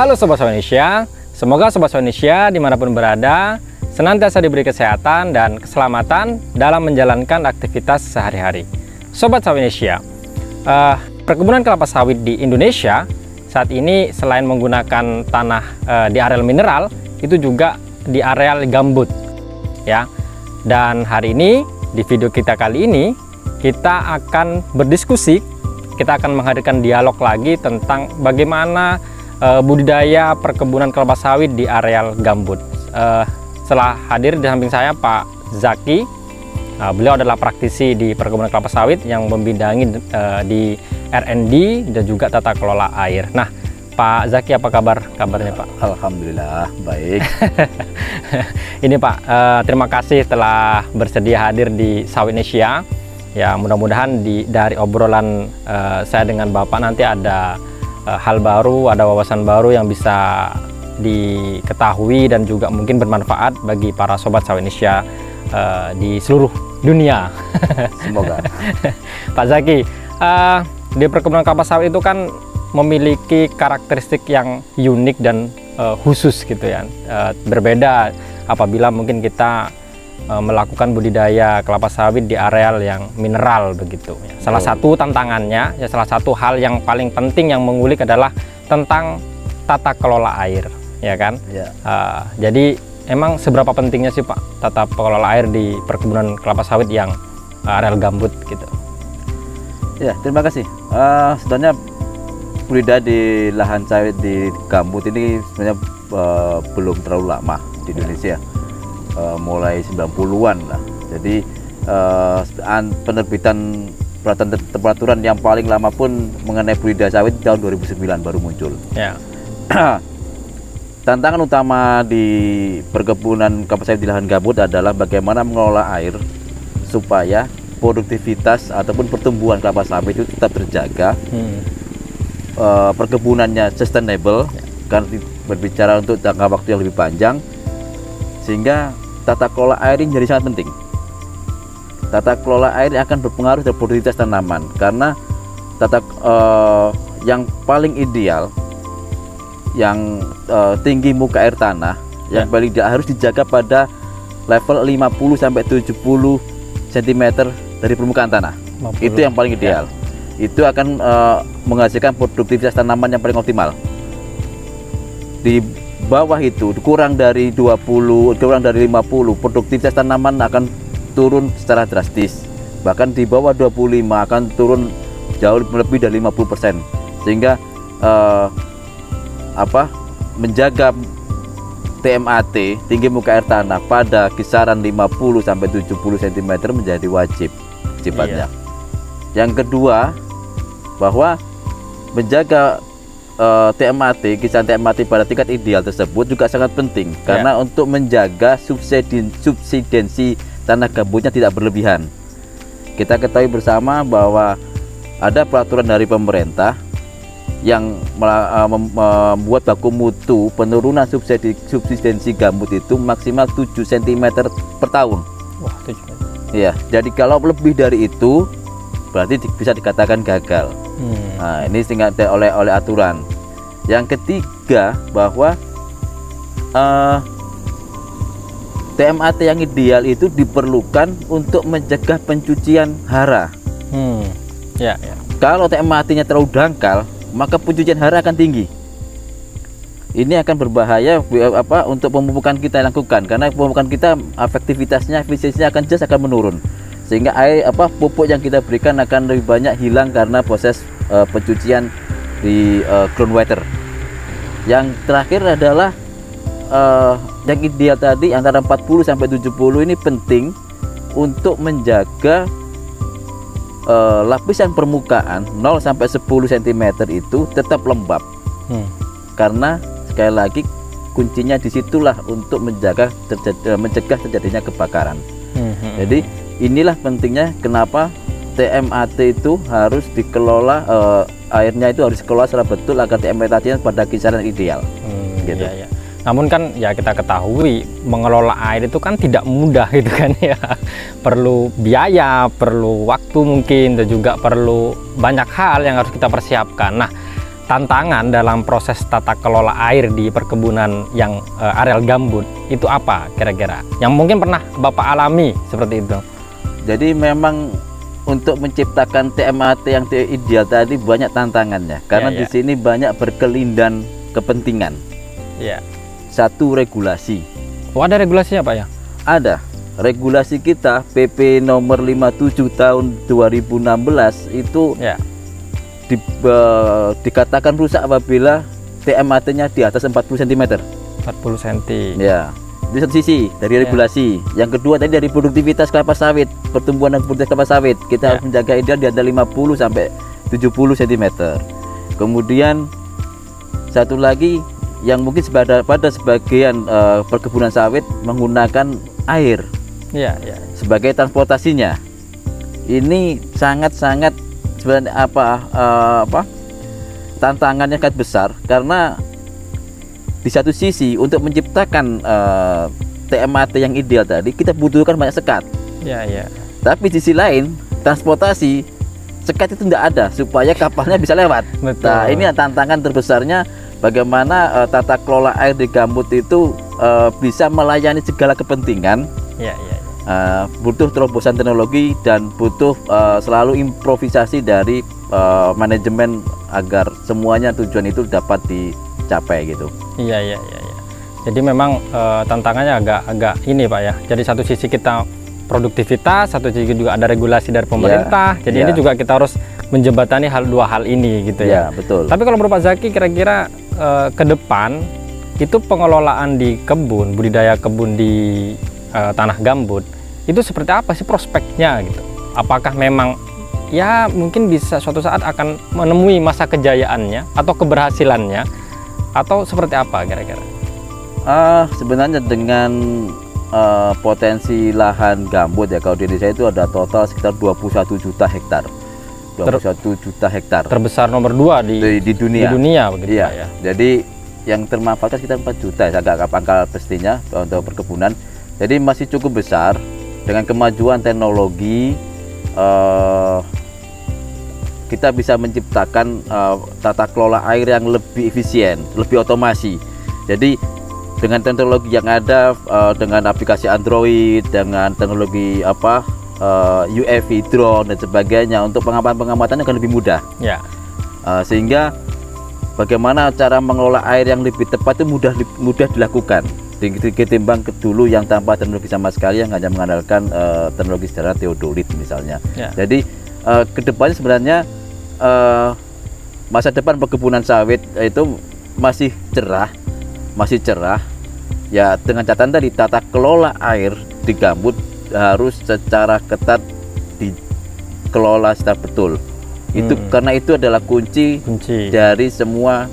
Halo Sobat Sawah Indonesia, semoga Sobat Sawah Indonesia dimanapun berada senantiasa diberi kesehatan dan keselamatan dalam menjalankan aktivitas sehari-hari. Sobat Sawah Indonesia, perkebunan kelapa sawit di Indonesia saat ini selain menggunakan tanah di areal mineral, itu juga di areal gambut ya. Dan hari ini di video kita kali ini kita akan berdiskusi, kita akan menghadirkan dialog lagi tentang bagaimana budidaya perkebunan kelapa sawit di areal gambut. Setelah hadir di samping saya Pak Zaki, beliau adalah praktisi di perkebunan kelapa sawit yang membidangi di R&D dan juga tata kelola air. Nah, Pak Zaki, apa kabarnya Pak? Alhamdulillah baik. Ini Pak, terima kasih telah bersedia hadir di Sawit Indonesia. Ya, mudah-mudahan dari obrolan saya dengan Bapak nanti ada hal baru, ada wawasan baru yang bisa diketahui dan juga mungkin bermanfaat bagi para sobat Sawit Indonesia di seluruh dunia. Semoga. Pak Zaki, di perkebunan kelapa sawit itu kan memiliki karakteristik yang unik dan khusus gitu ya. Berbeda apabila mungkin kita melakukan budidaya kelapa sawit di areal yang mineral begitu. Salah satu tantangannya, ya salah satu hal yang paling penting yang mengulik adalah tentang tata kelola air, ya kan? Ya. Jadi emang seberapa pentingnya sih Pak tata kelola air di perkebunan kelapa sawit yang areal gambut gitu? Ya, terima kasih. Sebenarnya budidaya di lahan sawit di gambut ini sebenarnya belum terlalu lama di Indonesia. Mulai 90-an lah. Jadi penerbitan peraturan yang paling lama pun mengenai budidaya sawit tahun 2009 baru muncul. Ya. Tantangan utama di perkebunan kelapa sawit di lahan gambut adalah bagaimana mengelola air supaya produktivitas ataupun pertumbuhan kelapa sawit itu tetap terjaga. Perkebunannya sustainable, karena berbicara untuk jangka waktu yang lebih panjang, sehingga tata kelola air ini jadi sangat penting. Tata kelola air akan berpengaruh terhadap produktivitas tanaman, karena yang paling ideal, yang tinggi muka air tanah, yang paling harus dijaga pada level 50 sampai 70 cm dari permukaan tanah. 50. Itu yang paling ideal. Itu akan menghasilkan produktivitas tanaman yang paling optimal. Di bawah itu kurang dari 20, kurang dari 50, produktivitas tanaman akan turun secara drastis. Bahkan di bawah 25 akan turun jauh lebih dari 50%. Sehingga menjaga TMAT, tinggi muka air tanah, pada kisaran 50 sampai 70 cm menjadi wajib sifatnya. Yang kedua, bahwa menjaga TMAT, kisaran TMAT pada tingkat ideal tersebut juga sangat penting, karena untuk menjaga subsidensi tanah gambutnya tidak berlebihan. Kita ketahui bersama bahwa ada peraturan dari pemerintah yang membuat baku mutu penurunan subsidensi gambut itu maksimal 7 cm per tahun. Wah, 7 cm. Ya, jadi kalau lebih dari itu berarti bisa dikatakan gagal. Nah, ini sehingga oleh aturan. Yang ketiga, bahwa TMAT yang ideal itu diperlukan untuk mencegah pencucian hara. Kalau TMAT-nya terlalu dangkal, maka pencucian hara akan tinggi. Ini akan berbahaya untuk pemupukan kita lakukan, karena pemupukan kita efektivitasnya, efisiensinya akan menurun. Sehingga air pupuk yang kita berikan akan lebih banyak hilang karena proses pencucian di groundwater. Yang terakhir adalah yang ideal tadi antara 40 sampai 70 ini penting untuk menjaga lapisan permukaan 0 sampai 10 cm itu tetap lembab. Karena sekali lagi kuncinya disitulah untuk mencegah terjadinya kebakaran. Jadi inilah pentingnya kenapa TMAT itu harus dikelola, airnya itu harus dikelola secara betul agar TMAT-nya pada kisaran ideal. Gitu. Ya. Namun kan ya kita ketahui mengelola air itu kan tidak mudah gitu kan ya. Perlu biaya, perlu waktu mungkin, dan juga perlu banyak hal yang harus kita persiapkan. Nah, tantangan dalam proses tata kelola air di perkebunan yang areal gambut itu apa kira-kira? Yang mungkin pernah Bapak alami seperti itu. Jadi memang untuk menciptakan TMAT yang ideal tadi banyak tantangannya, karena di sini banyak berkelindan kepentingan. Iya. Satu, regulasi. Oh, ada regulasinya Pak ya? Ada. Regulasi kita PP nomor 57 tahun 2016 itu dikatakan rusak apabila TMAT-nya di atas 40 cm. 40 cm. Ya. Di satu sisi dari regulasi. Yang kedua tadi dari produktivitas kelapa sawit, pertumbuhan dan produktivitas kelapa sawit. Kita harus menjaga ideal di antara 50 sampai 70 cm. Kemudian satu lagi yang mungkin pada sebagian perkebunan sawit menggunakan air sebagai transportasinya. Ini sangat-sangat sebenarnya tantangannya sangat besar, karena di satu sisi untuk menciptakan TMAT yang ideal tadi kita butuhkan banyak sekat. Tapi di sisi lain transportasi sekat itu tidak ada supaya kapalnya bisa lewat. Betul. Nah, ini tantangan terbesarnya, bagaimana tata kelola air di gambut itu bisa melayani segala kepentingan. Butuh terobosan teknologi dan butuh selalu improvisasi dari manajemen agar semuanya tujuan itu dapat dicapai gitu. Iya. Jadi memang tantangannya agak ini Pak ya. Jadi satu sisi kita produktivitas, satu sisi juga ada regulasi dari pemerintah. Jadi ini juga kita harus menjembatani dua hal ini gitu ya. Betul. Tapi kalau menurut Pak Zaki, kira-kira ke depan itu pengelolaan di kebun, budidaya kebun di tanah gambut itu seperti apa sih prospeknya gitu? Apakah memang ya mungkin bisa suatu saat akan menemui masa kejayaannya atau keberhasilannya, atau seperti apa kira-kira? Sebenarnya dengan potensi lahan gambut ya, kalau di Indonesia itu ada total sekitar 21 juta hektar. 21 juta hektar. Terbesar nomor 2 di dunia. Di dunia begitu ya. Jadi yang termanfaatkan sekitar 4 juta, agak angka pastinya untuk perkebunan. Jadi masih cukup besar. Dengan kemajuan teknologi kita bisa menciptakan tata kelola air yang lebih efisien, lebih otomasi. Jadi dengan teknologi yang ada, dengan aplikasi Android, dengan teknologi UAV, drone dan sebagainya, untuk pengamatan akan lebih mudah. Sehingga bagaimana cara mengelola air yang lebih tepat itu mudah dilakukan ketimbang dulu yang tanpa teknologi sama sekali, yang hanya mengandalkan teknologi secara teodolit misalnya. Jadi kedepannya sebenarnya masa depan perkebunan sawit itu masih cerah ya, dengan catatan tadi tata kelola air di gambut harus secara ketat dikelola secara betul. Itu karena itu adalah kunci dari semua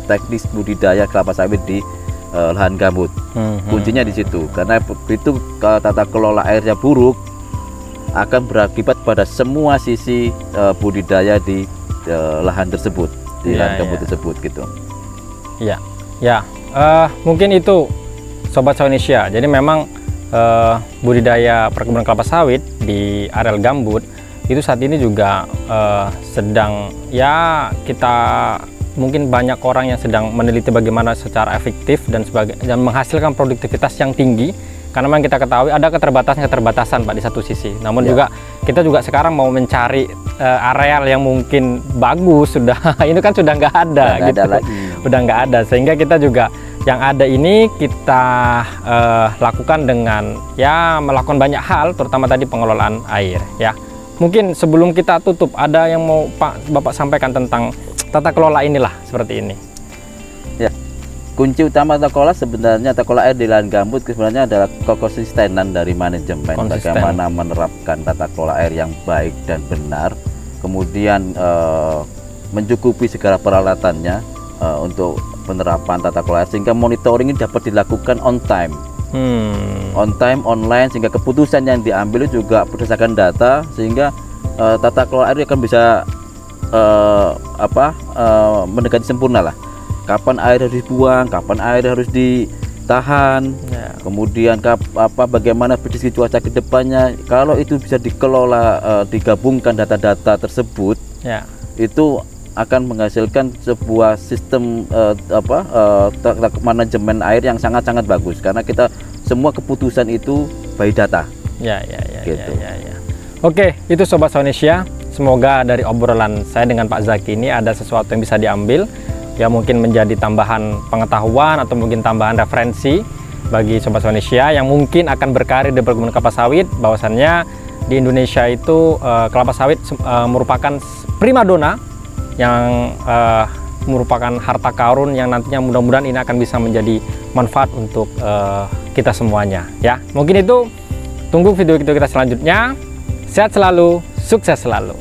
teknis budidaya kelapa sawit di lahan gambut. Kuncinya di situ, karena itu kalau tata kelola airnya buruk akan berakibat pada semua sisi budidaya di lahan tersebut, di lahan gambut tersebut gitu. Mungkin itu Sobat Sawit Indonesia. Jadi memang budidaya perkebunan kelapa sawit di areal gambut itu saat ini juga sedang kita mungkin banyak orang yang sedang meneliti bagaimana secara efektif dan menghasilkan produktivitas yang tinggi, karena memang kita ketahui ada keterbatasan Pak di satu sisi. Namun juga kita juga sekarang mau mencari areal yang mungkin bagus, ini kan sudah nggak ada udah nggak ada, sehingga kita juga yang ada ini kita lakukan dengan melakukan banyak hal, terutama tadi pengelolaan air ya. Mungkin sebelum kita tutup, ada yang mau Bapak sampaikan tentang tata kelola inilah seperti ini. Ya, kunci utama tata kelola air di lahan gambut sebenarnya adalah kekonsistenan dari manajemen. Bagaimana menerapkan tata kelola air yang baik dan benar, kemudian mencukupi segala peralatannya untuk penerapan tata kelola air, sehingga monitoring ini dapat dilakukan on time, online, sehingga keputusan yang diambil juga berdasarkan data, sehingga tata kelola air akan bisa mendekati sempurna lah. Kapan air harus dibuang, kapan air harus ditahan, kemudian bagaimana prediksi cuaca ke depannya. Kalau itu bisa dikelola, digabungkan data-data tersebut, itu akan menghasilkan sebuah sistem manajemen air yang sangat-sangat bagus, karena kita semua keputusan itu by data. Gitu. Oke, itu Sobat Sawenesia. Semoga dari obrolan saya dengan Pak Zaki ini ada sesuatu yang bisa diambil, ya mungkin menjadi tambahan pengetahuan atau mungkin tambahan referensi bagi Sobat Sawenesia yang mungkin akan berkarir di perkebunan kelapa sawit, bahwasannya di Indonesia itu kelapa sawit merupakan primadona yang merupakan harta karun yang nantinya mudah-mudahan ini akan bisa menjadi manfaat untuk kita semuanya ya. Mungkin itu, tunggu video kita selanjutnya. Sehat selalu, sukses selalu.